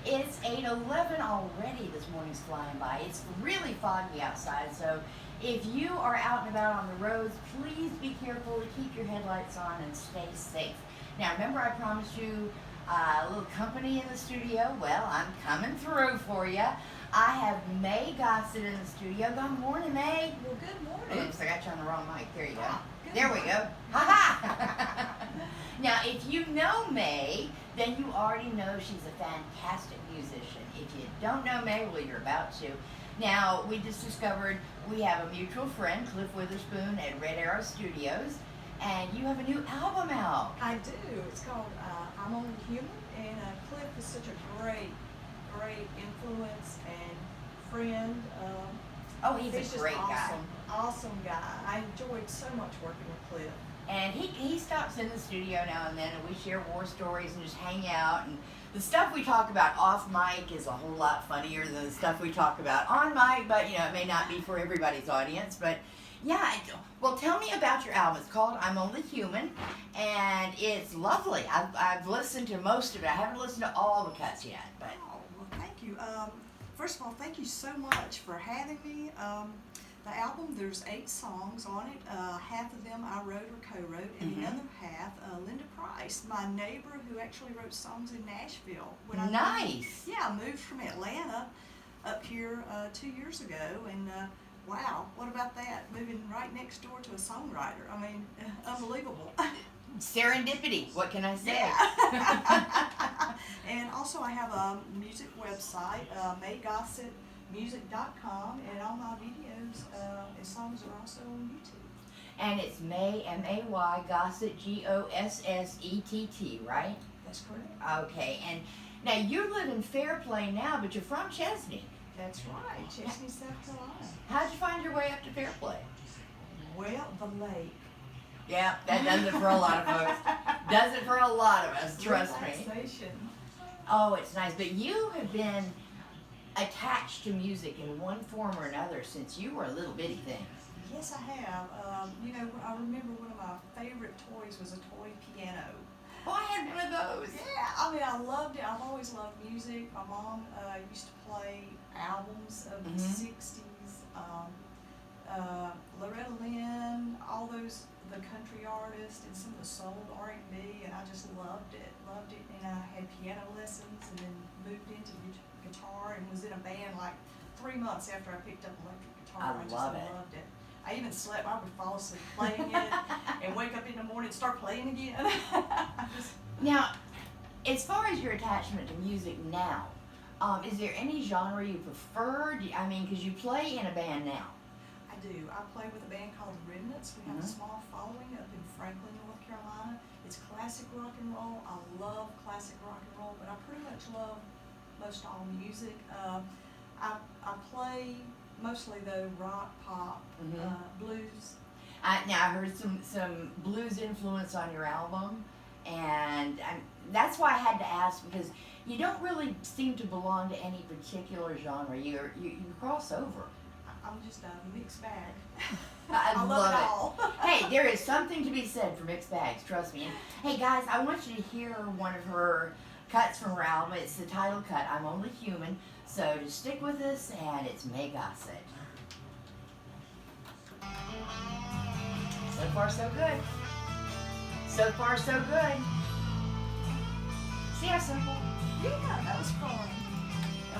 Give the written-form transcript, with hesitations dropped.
It's 8:11 already. This morning's flying by. It's really foggy outside, so if you are out and about on the roads, please be careful to keep your headlights on and stay safe. Now, remember I promised you a little company in the studio? Well, I'm coming through for you. I have May Gossett in the studio. Good morning, May. Well, good morning. Oops, I got you on the wrong mic. There you go. Good There we morning. go. Ha-ha! Now, if you know May, then you already know she's a fantastic musician. If you don't know May, well, you're about to. Now, we just discovered we have a mutual friend, Cliff Witherspoon at Red Arrow Studios, and you have a new album out. I do. It's called I'm Only Human, and Cliff is such a great influence and friend. Oh, he's just a great guy. Awesome guy. I enjoyed so much working with Cliff. And he stops in the studio now and then, and we share war stories and just hang out. And the stuff we talk about off mic is a whole lot funnier than the stuff we talk about on mic, but you know, it may not be for everybody's audience. But yeah, well, tell me about your album. It's called I'm Only Human, and it's lovely. I've listened to most of it. I haven't listened to all the cuts yet, but. Oh, well, thank you. First of all, thank you so much for having me. The album, there's 8 songs on it. Half of them I wrote or co-wrote, and the other half, Linda Price, my neighbor who actually wrote songs in Nashville. Nice. I moved from Atlanta up here 2 years ago, and wow, what about that? Moving right next door to a songwriter. I mean, unbelievable. Serendipity, what can I say? Yeah. And also I have a music website, mayGossettmusic.com, and all my videos and songs are also on YouTube. And it's May, M-A-Y, Gossett, G-O-S-S-E-T-T, right? That's correct. Okay, and now you live in Fairplay now, but you're from Chesney. That's right, Chesney, South Carolina. How'd you find your way up to Fairplay? Well, the lake. Yeah, that does it for a lot of folks. Does it for a lot of us, trust me. Relaxation. Oh, it's nice. But you have been attached to music in one form or another since you were a little bitty thing. Yes, I have. You know, I remember one of my favorite toys was a toy piano. Oh, I had one of those. Yeah, I mean, I loved it. I've always loved music. My mom used to play albums of the 60s, Loretta Lynn, all those, the country artists, and some of the soul R&B, and I just loved it. And I had piano lessons, and then moved into guitar, and was in a band like 3 months after I picked up electric guitar. I just love it. loved it. I even slept. I would fall asleep playing it, and wake up in the morning and start playing again. Now, as far as your attachment to music now, is there any genre you prefer? I mean, because you play in a band now. I do. I play with a band called The Remnants. We have a small following up in Franklin, North Carolina. It's classic rock and roll. I love classic rock and roll, but I pretty much love most all music. I play mostly though rock, pop, blues. Now I heard some blues influence on your album, and that's why I had to ask, because you don't really seem to belong to any particular genre. You cross over. I'm just a mixed bag. I love it all. Hey, there is something to be said for mixed bags, trust me. And, hey guys, I want you to hear one of her cuts from her album. It's the title cut, I'm Only Human. So just stick with us, and it's May Gossett. So far, so good. So far, so good. See how simple? Yeah, that was fun.